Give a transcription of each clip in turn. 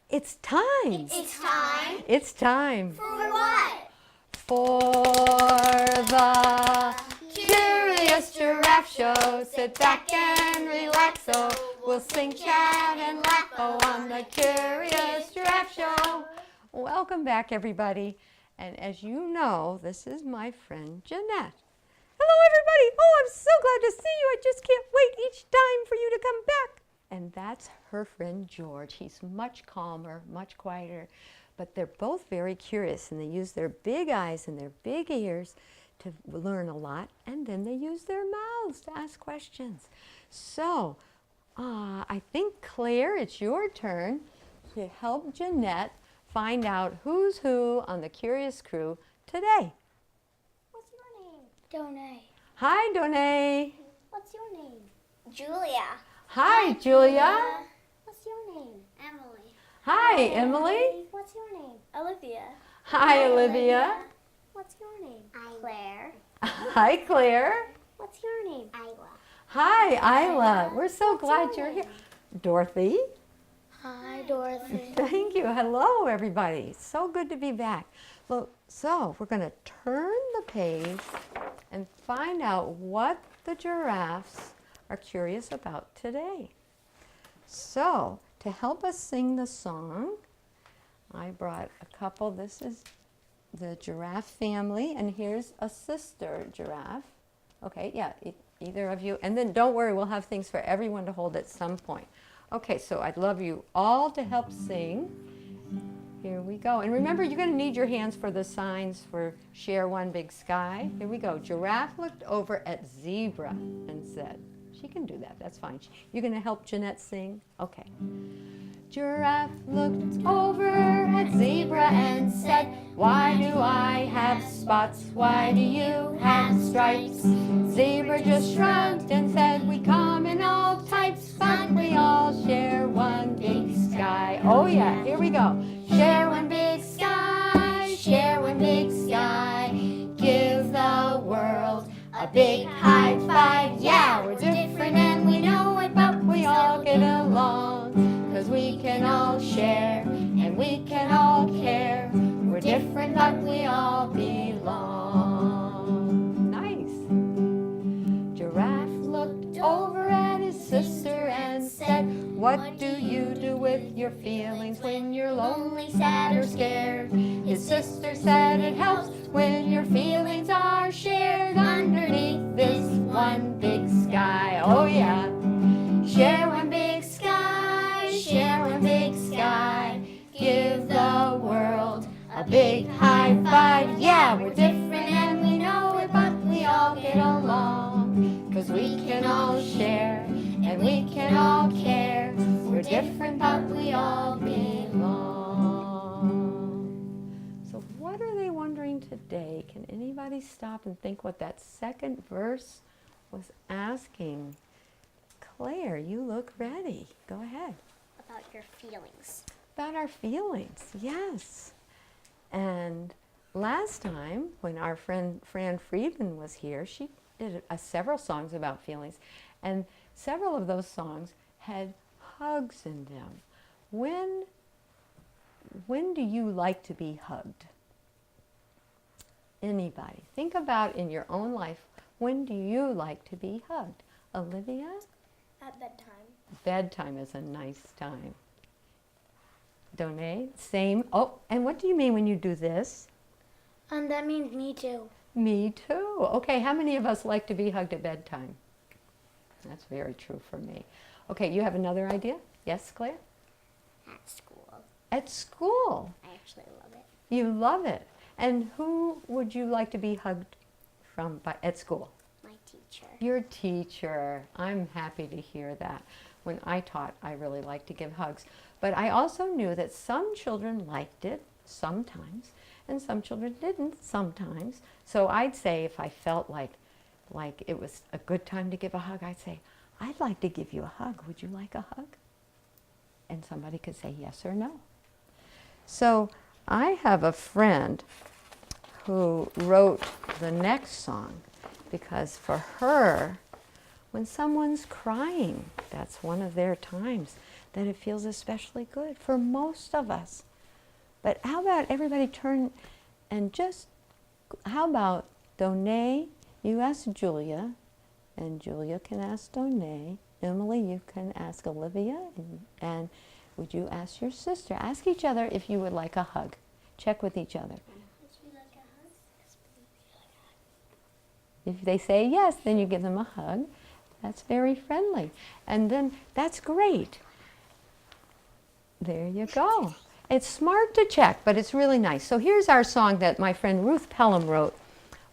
It's time. It's time. It's time. For what? For the Curious Giraffe Show. Sit back and relax, so we'll sing, chat, and laugh on the Curious Giraffe Show. Welcome back, everybody. And as you know, this is my friend Jeanette. Hello, everybody. Oh, I'm so glad to see you. I just can't wait each time for you to come back. And that's her friend George. He's much calmer, much quieter, but they're both very curious, and they use their big eyes and their big ears to learn a lot, and then they use their mouths to ask questions. So I think, Claire, it's your turn to help Jeanette find out who's who on the Curious Crew today. What's your name? Donay. Hi, Donay. What's your name? Julia. Hi, Julia. What's your name? Emily. Hi, Emily. What's your name? Olivia. Hi, Olivia. What's your name? Claire. Hi, Claire. What's your name? Isla. Hi, Isla. We're so glad you're here. Dorothy. Hi, Dorothy. Thank you. Hello, everybody. So good to be back. Well, so we're going to turn the page and find out what the giraffes are curious about today. So, to help us sing the song, I brought a couple. This is the giraffe family, and here's a sister giraffe. Okay, yeah, either of you. And then don't worry, we'll have things for everyone to hold at some point. Okay, so I'd love you all to help sing. Here we go. And remember, you're going to need your hands for the signs for share one big sky. Here we go. Giraffe looked over at zebra and said, she can do that, that's fine. You're going to help Jeanette sing? Okay. Giraffe looked over at zebra and said, why do I have spots? Why do you have stripes? Zebra just shrugged and said, we come in all types, but we all share one big sky. Oh yeah, here we go. Share one big sky, share one big sky. Give the world a big high five. Yeah, we're different and we know it, but we all get along. 'Cause we can all share and we can all care. We're different, but we all belong. Nice. Giraffe looked over at his sister and said, what do you do with your feelings when you're lonely, sad, or scared? His sister said, it helps when your feelings are shared underneath this one big sky. Oh yeah. Share one big sky, share one big sky. Give the world a big high five. Yeah, we're different and we know it, but we all get along. 'Cause we can all share and we can all care. We're different, but we all belong. So what are they wondering today? Can anybody stop and think what that second verse was asking? Claire, you look ready. Go ahead. About your feelings. About our feelings, yes. And last time, when our friend Fran Friedman was here, she did several songs about feelings. And several of those songs had hugs in them. When do you like to be hugged? Anybody? Think about in your own life, when do you like to be hugged? Olivia? At bedtime. Bedtime is a nice time. Donay? Same. Oh, and what do you mean when you do this? That means me too. Me too. Okay, how many of us like to be hugged at bedtime? That's very true for me. Okay, you have another idea? Yes, Claire? At school. At school? I actually love it. You love it. And who would you like to be hugged from at school? My teacher. Your teacher. I'm happy to hear that. When I taught, I really liked to give hugs. But I also knew that some children liked it sometimes, and some children didn't sometimes. So I'd say if I felt like it was a good time to give a hug, I'd say, I'd like to give you a hug. Would you like a hug? And somebody could say yes or no. So I have a friend who wrote the next song because for her, when someone's crying, that's one of their times. that it feels especially good for most of us. But how about everybody turn and just, how about Donay, you ask Julia, and Julia can ask Donay. Emily, you can ask Olivia, and would you ask your sister? Ask each other if you would like a hug. Check with each other. If they say yes, then you give them a hug. That's very friendly. And then that's great. There you go. It's smart to check, but it's really nice. So here's our song that my friend Ruth Pelham wrote.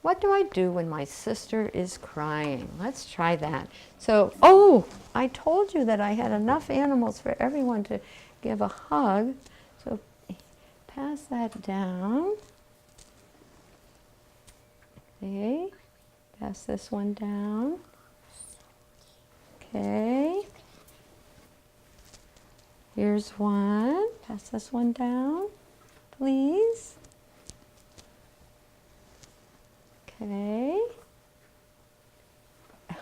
What do I do when my sister is crying? Let's try that. So, oh, I told you that I had enough animals for everyone to give a hug. So pass that down. Okay. Pass this one down. Okay. Here's one. Pass this one down, please. Okay.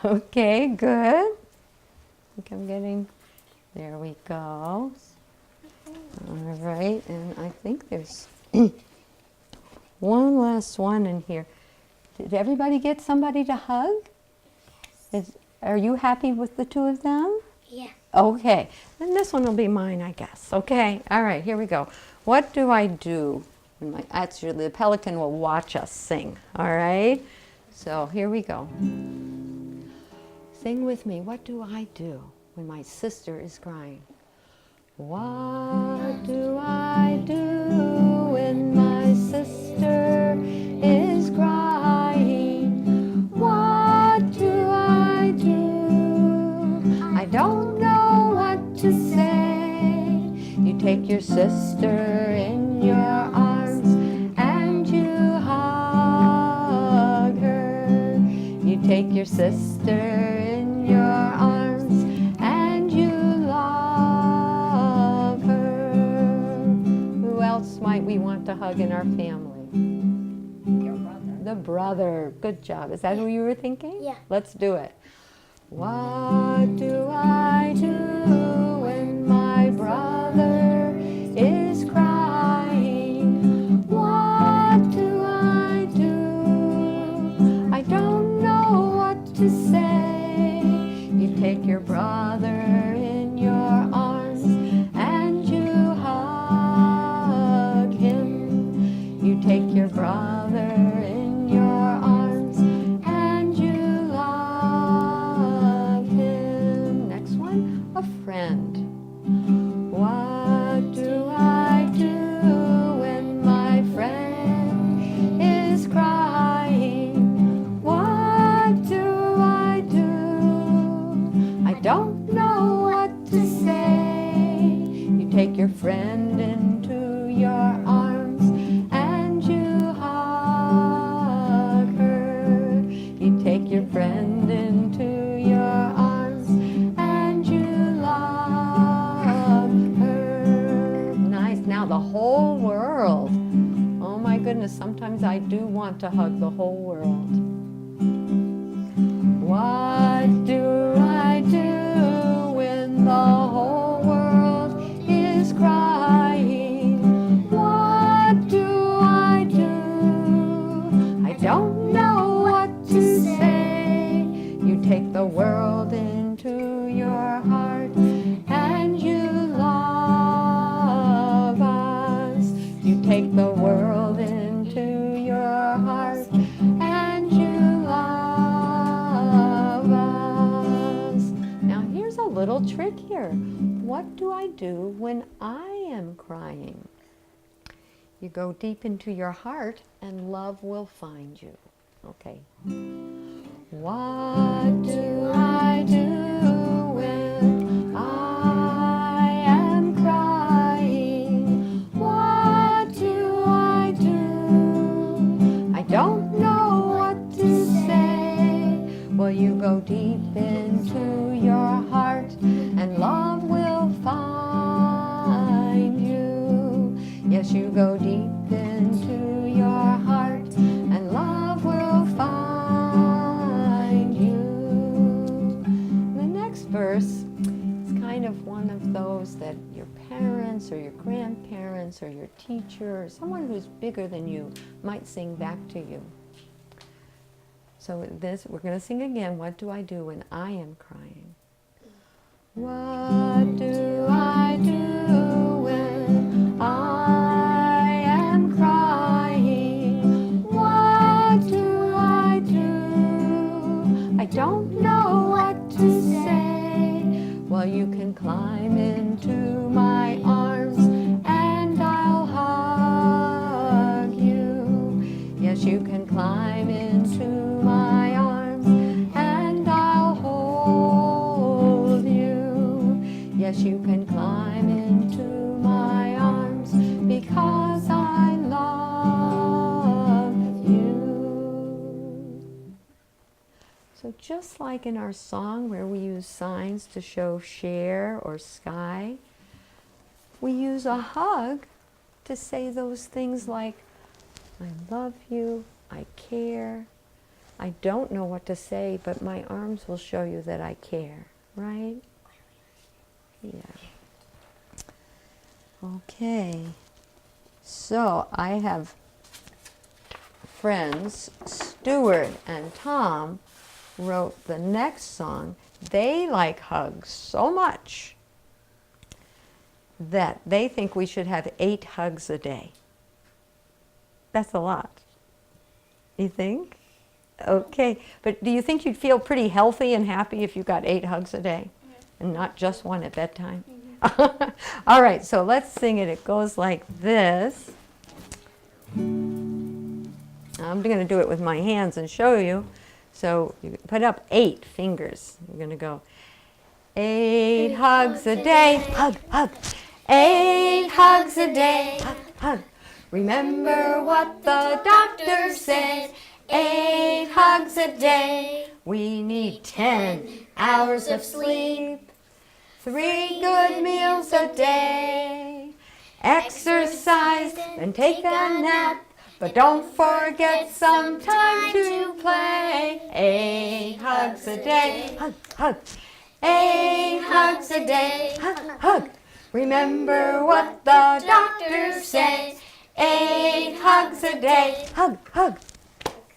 Okay, good. I think I'm getting, there we go. All right, and I think there's one last one in here. Did everybody get somebody to hug? Are you happy with the two of them? Yeah. Okay, then this one will be mine, I guess. Okay, all right, here we go. What do I do? Actually, the pelican will watch us sing, all right? So here we go. Sing with me. What do I do when my sister is crying? What do I do when my sister is crying? What do I do? I don't know what to say. You take your sister in your arms and you hug her. You take your sister in your arms and you love her. Who else might we want to hug in our family? Your brother. The brother. Good job. Is that who you were thinking? Yeah. Let's do it. What do I do when my brother is crying? What do I do? I don't know what to say. You take your brother in your arms and you hug him. You take your brother in your arms and you love him. Next one, a friend. What do I do when my friend is crying? What do I do? I don't know what to say. You take your friend into your arms and you hug her. You take your friend into your arms and you love her. Nice. Now the whole world. Oh my goodness, sometimes I do want to hug the whole world. What do I do when the whole world is crying? What do I do? I don't know what to say. You take the world into your heart and you love us. You take the world into your heart and you love us. Now here's a little trick here. What do I do when I am crying? You go deep into your heart and love will find you. Okay. What do I do when I am crying? What do I do? I don't know what to say. Well, you go deep into your heart and love will find you. Yes, you go deep into your heart and love will find you. The next verse is kind of one of those parents or your teacher or someone who's bigger than you might sing back to you. So this, we're going to sing again, What Do I Do When I Am Crying? What do I do when I am crying? What do I do? I don't know what to say. Well, you can climb into my arms and I'll hug you. Yes, you can climb into my arms and I'll hold you. Yes, you can climb into my arms because I love you. So just like in our song where we use signs to show share or sky, we use a hug to say those things like, I love you, I care, I don't know what to say, but my arms will show you that I care, right? Yeah. Okay. So I have friends, Stuart and Tom, wrote the next song. They like hugs so much that they think we should have 8 hugs a day. That's a lot. You think? Okay. But do you think you'd feel pretty healthy and happy if you got 8 hugs a day? And not just one at bedtime? All right, so let's sing it. It goes like this. I'm going to do it with my hands and show you. So you put up 8 fingers. We're going to go 8 hugs a day. Hug, hug. 8 hugs a day. Hug, hug. Remember what the doctor said. 8 hugs a day. We need 10 hours of sleep. 3 good meals a day. Exercise and take a nap. But don't forget some time to play. 8 hugs a day. Hug, hug. 8 hugs a day. Hug, hug. Remember what the doctor said. 8 hugs a day. Hug, hug.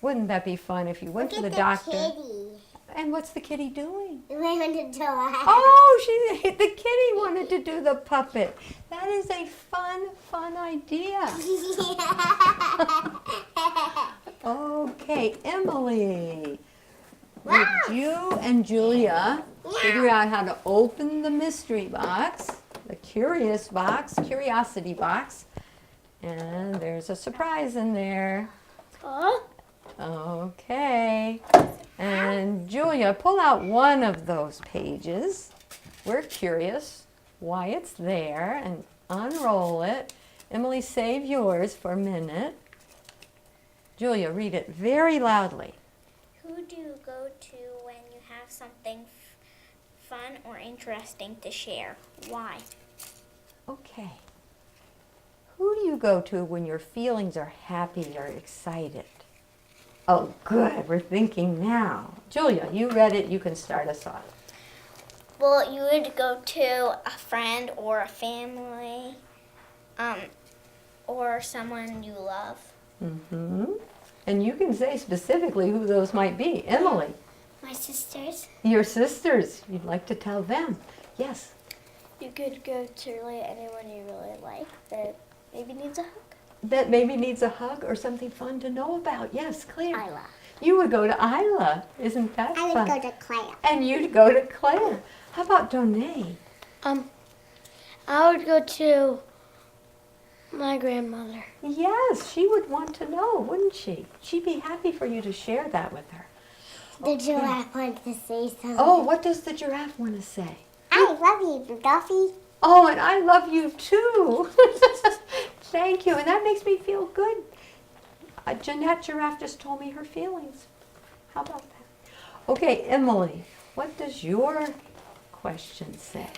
Wouldn't that be fun if you went to the doctor? Kitty. And what's the kitty doing? It wanted to laugh. Oh, the kitty wanted to do the puppet. That is a fun idea. Okay, Emily. Wow. Did you and Julia figure out how to open the mystery box, the curiosity box, and there's a surprise in there. Oh. Okay. And Julia, pull out one of those pages. We're curious why it's there, and unroll it. Emily, save yours for a minute. Julia, read it very loudly. Who do you go to when you have something fun or interesting to share? Why? Okay. Who do you go to when your feelings are happy or excited? Oh, good. We're thinking now. Julia, you read it. You can start us off. Well, you would go to a friend or a family, or someone you love. Mm-hmm. And you can say specifically who those might be. Emily. My sisters. Your sisters. You'd like to tell them. Yes. You could go to anyone you really like that maybe needs a hug. That maybe needs a hug or something fun to know about. Yes, Claire. Isla. You would go to Isla. Isn't that I fun? would go to Claire. And you'd go to Claire. How about Donay? I would go to my grandmother. Yes, she would want to know, wouldn't she? She'd be happy for you to share that with her. The giraffe wanted to say something. Oh, what does the giraffe want to say? I love you, Dorothy. Oh, and I love you too. Thank you, and that makes me feel good. Jeanette Giraffe just told me her feelings. How about that? Okay, Emily, what does your question say?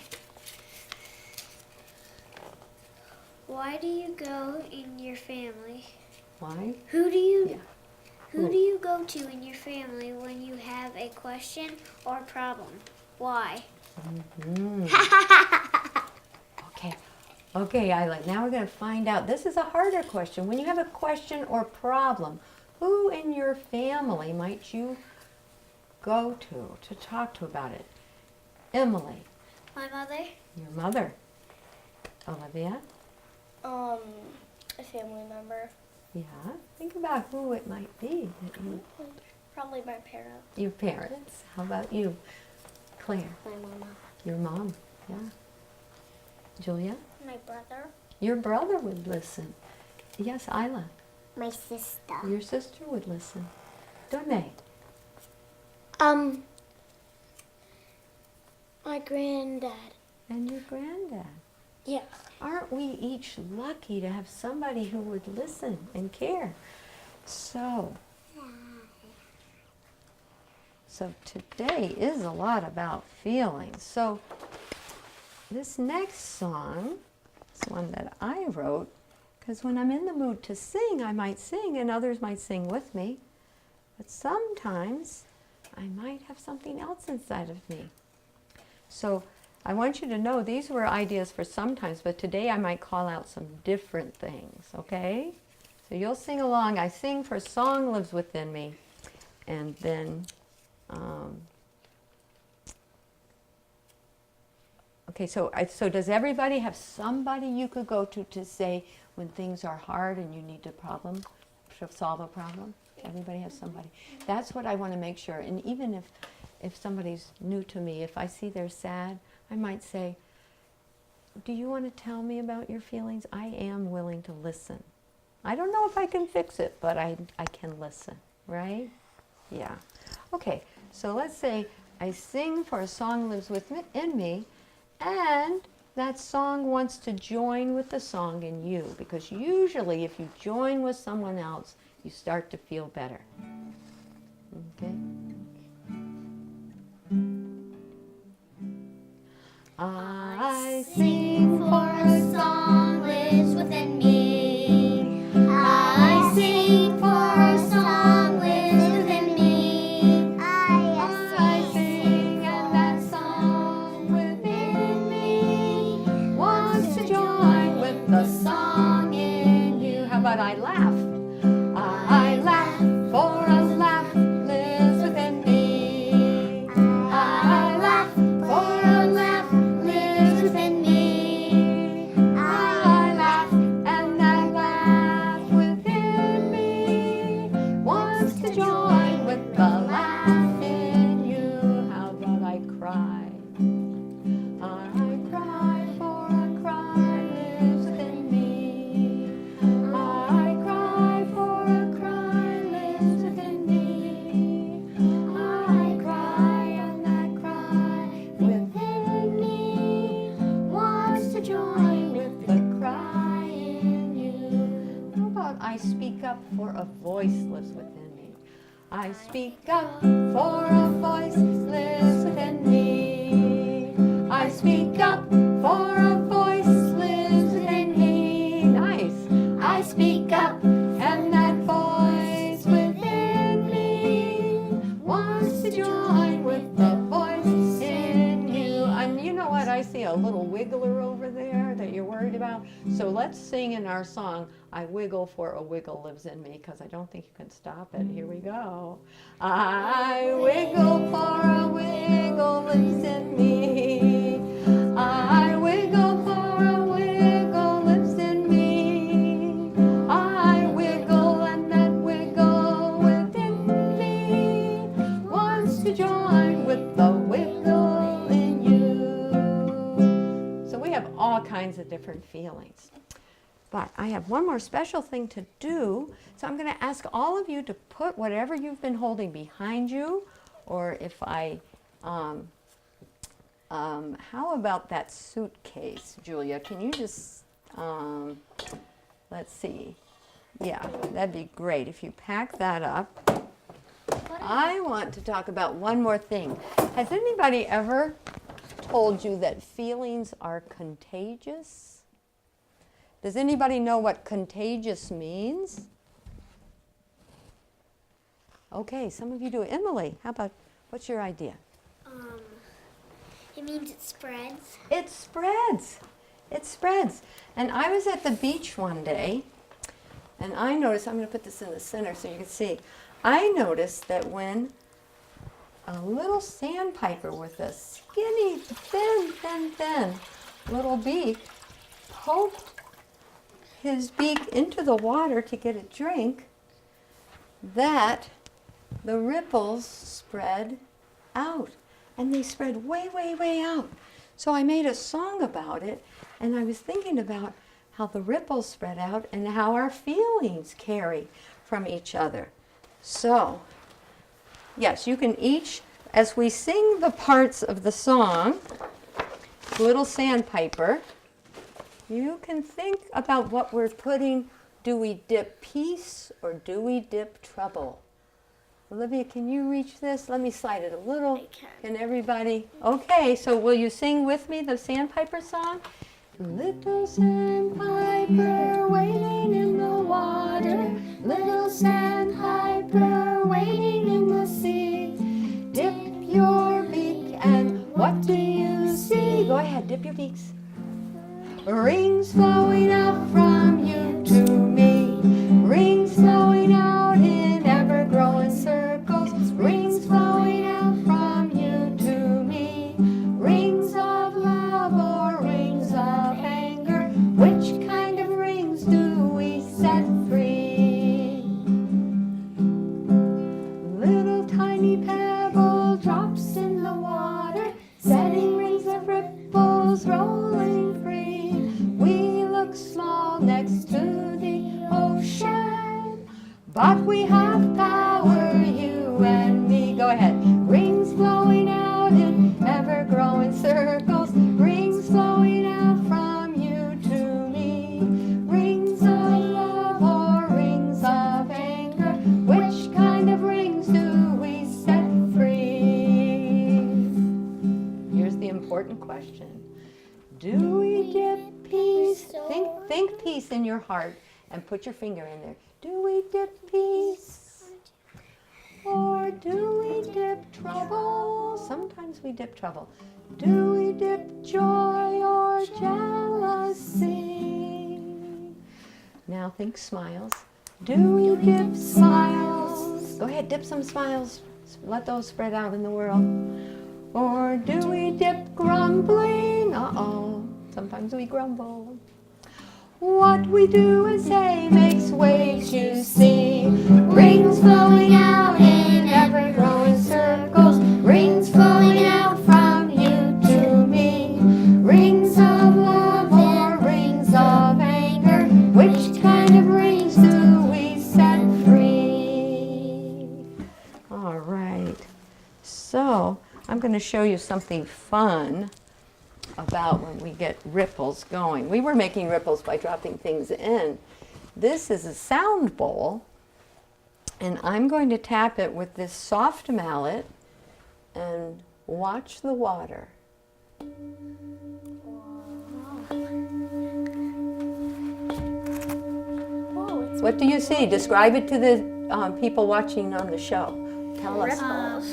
Why do you go in your family? Why? Who do you Yeah. Who do you go to in your family when you have a question or problem? Why? Mm. Okay. Okay, Isla, now we're going to find out. This is a harder question. When you have a question or problem, who in your family might you go to talk to about it? Emily. My mother. Your mother. Olivia. A family member. Yeah, think about who it might be. That you, Probably my parents. your parents. How about you? Claire. My mama. Your mom. Yeah. Julia. My brother. Your brother would listen. Yes, Isla. My sister. Your sister would listen. Donay. My granddad. And your granddad. Yeah. Aren't we each lucky to have somebody who would listen and care? So today is a lot about feelings. So this next song is one that I wrote because when I'm in the mood to sing, I might sing and others might sing with me. But sometimes I might have something else inside of me. So I want you to know these were ideas for sometimes, but today I might call out some different things, okay? So you'll sing along. I sing for Song Lives Within Me. And then, okay, so does everybody have somebody you could go to say when things are hard and you need to solve a problem? Everybody has somebody. That's what I want to make sure. And even if somebody's new to me, if I see they're sad, I might say, do you want to tell me about your feelings? I am willing to listen. I don't know if I can fix it, but I can listen, right? Yeah. Okay, so let's say I sing for A Song Lives Within Me, and that song wants to join with the song in you, because usually if you join with someone else, you start to feel better. Okay? I sing for a song lives within me. I sing for a song lives within me. I sing and that song within me wants to join with the song in you. How about I laugh? I laugh for a laugh lives within me. I laugh for a laugh lives within me. I laugh and that laugh within me wants to join with the laugh in you. How about I cry? I cry for a cry lives within me. I cry for a cry lives within me. I cry and that cry within me wants to join with the cry in you. How about I speak up for a voice lives within me? I speak up for a voice lives within me. I speak up for a voice lives within me. Nice. I speak up and that voice within me wants to join with the voice in you. And you know what? I see a little wiggler over there that you're worried about. So let's sing in our song, I wiggle for a wiggle lives in me, because I don't think you can stop it. Here we go. I wiggle for a wiggle lives in me. I wiggle for a wiggle lives in me. I wiggle and that wiggle within me wants to join with the wiggle in you. So we have all kinds of different feelings. But I have one more special thing to do. So I'm going to ask all of you to put whatever you've been holding behind you, or if I, how about that suitcase, Julia? Can you just, let's see. Yeah, that'd be great if you pack that up. I want to talk about one more thing. Has anybody ever told you that feelings are contagious? Does anybody know what contagious means? Okay, some of you do. Emily, how about, what's your idea? It means it spreads. It spreads. It spreads. And I was at the beach one day, and I noticed, I'm going to put this in the center so you can see. I noticed that when a little sandpiper with a skinny, thin little beak poked his beak into the water to get a drink, that the ripples spread out. And they spread way, way, way out. So I made a song about it, and I was thinking about how the ripples spread out and how our feelings carry from each other. So, yes, you can each, as we sing the parts of the song, Little Sandpiper, you can think about what we're putting. Do we dip peace or do we dip trouble? Olivia, can you reach this? Let me slide it a little. I can. Can everybody? Okay, so will you sing with me the Sandpiper song? Little sandpiper waiting in the water, little sandpiper waiting in the sea. Dip your beak and what do you see? Go ahead, dip your beaks. Rings flowing out from you to me, rings flowing out in ever-growing circles, rings flowing out from you to me, rings of love or rings of anger, which kind of rings do we set free? Little tiny pebble drops in the water, setting rings of ripples rolling free. We look small next to the ocean, but we have power, you and me. Go ahead. Rings flowing out in ever-growing circles, rings flowing out from you to me, rings of love or rings of anger, which kind of rings do we set free? Here's the important question. Do we dip peace? Think peace in your heart and put your finger in there. Do we dip peace? Or do we dip trouble? Sometimes we dip trouble. Do we dip joy or jealousy? Now think smiles. Do we dip smiles? Go ahead, dip some smiles. Let those spread out in the world. Or do we dip grumbling? Uh-oh, sometimes we grumble. What we do and say makes waves, you see. Rings flowing out in ever-growing circles, rings flowing out from you to me, rings of love or rings of anger, which kind of rings do we set free? All right, so I'm going to show you something fun about when we get ripples going. We were making ripples by dropping things in. This is a sound bowl, and I'm going to tap it with this soft mallet and watch the water. What do you see? Describe it to the people watching on the show. Tell us.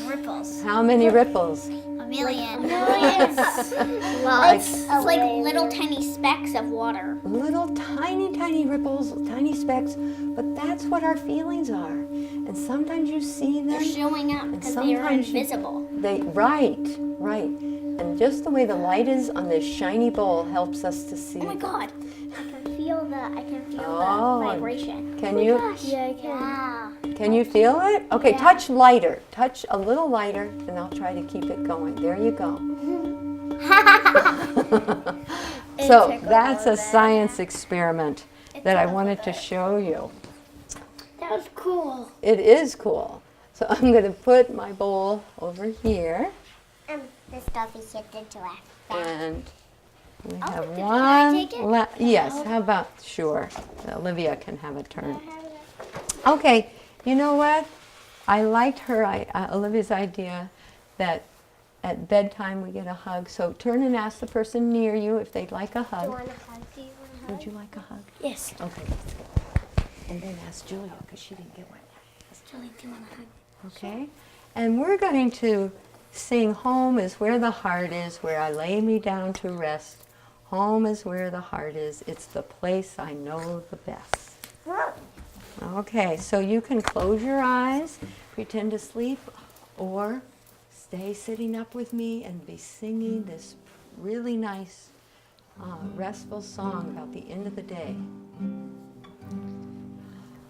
Ripples. How many ripples? A million. Millions. Well, it's like little tiny specks of water. Little tiny ripples, tiny specks, but that's what our feelings are. And sometimes you see them. They're showing up and because they are sometimes invisible. Right. And just the way the light is on this shiny bowl helps us to see. Oh my God! I can feel the Oh. vibration. Can you? Yeah, I can. Wow. Can you feel it? Okay, Yeah. touch lighter. Touch a little lighter, and I'll try to keep it going. There you go. So tickled that's a a bit. science experiment that I tickled a wanted to bit. show you. That was cool. It is cool. So I'm going to put my bowl over here, This Dorothy shifted to left. and we have Can I one. take it? Yes, how about, sure. Olivia can have a turn. Okay, you know what? I liked Olivia's idea that at bedtime we get a hug. So turn and ask the person near you if they'd like a Do you hug. want a hug? Do you want a hug? Would you like a hug? Yes. Okay, let's go. And then ask Julia because she didn't get one. Julie, do you want a hug? Okay? And we're going to sing Home is Where the Heart Is, Where I Lay Me Down to Rest. Home is where the heart is. It's the place I know the best. Okay, so you can close your eyes, pretend to sleep, or stay sitting up with me and be singing this really nice, restful song about the end of the day.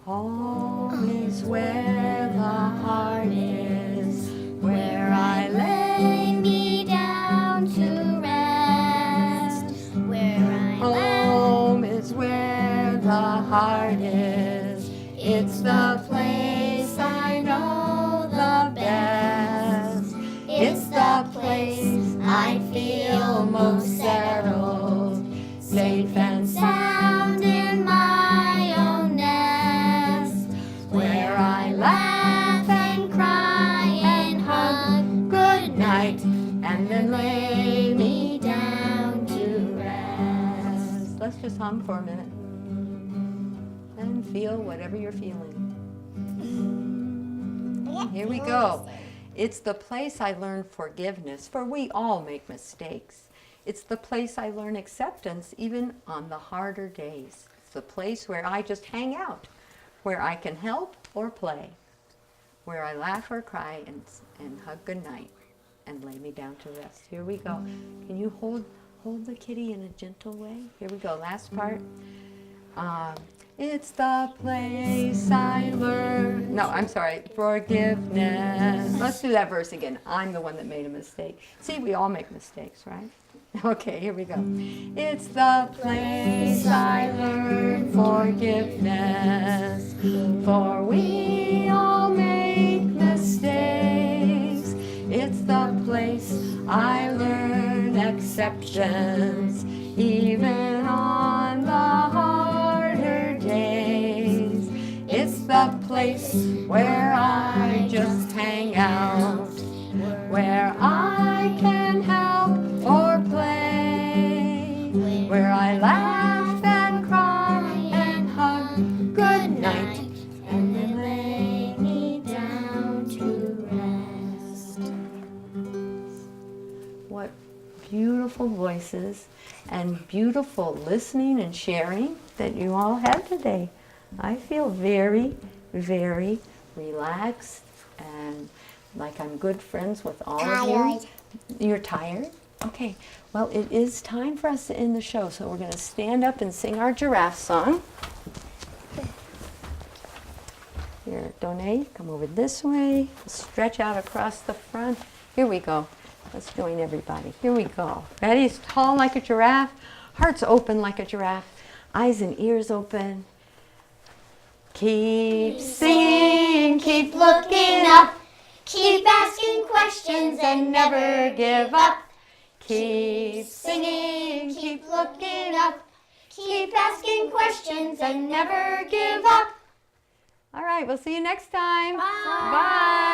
Home is where the heart is, where I lay me down to rest. Home is where the heart is, it's the place I know the best. It's the place I feel most settled, safe and sound in my own nest, where I laugh and cry and hug good night, and then lay me down to rest. Let's just hum for a minute and feel whatever you're feeling. Here we go. It's the place I learn forgiveness, for we all make mistakes. It's the place I learn acceptance, even on the harder days. It's the place where I just hang out, where I can help or play, where I laugh or cry and hug goodnight and lay me down to rest. Here we go. Can you hold the kitty in a gentle way? Here we go. Last part. It's the place I learn. No, I'm sorry. Forgiveness. Let's do that verse again. I'm the one that made a mistake. See, we all make mistakes, right? Okay, here we go. It's the place I learn forgiveness, for we all make mistakes. It's the place I learn acceptance, even on the harder days. It's the place where I just hang out, where I can help or play, where I laugh and cry and hug good night, and then lay me down to rest. What beautiful voices and beautiful listening and sharing that you all had today. I feel very, very relaxed and like I'm good friends with all of you. You're tired? Okay. Well, it is time for us to end the show, so we're going to stand up and sing our giraffe song. Here, Donay, come over this way. Stretch out across the front. Here we go. Let's join everybody. Here we go. Ready? Tall like a giraffe. Hearts open like a giraffe. Eyes and ears open. Keep singing, keep looking up. Keep asking questions and never give up. Keep singing, keep looking up. Keep asking questions and never give up. All right, we'll see you next time. Bye. Bye.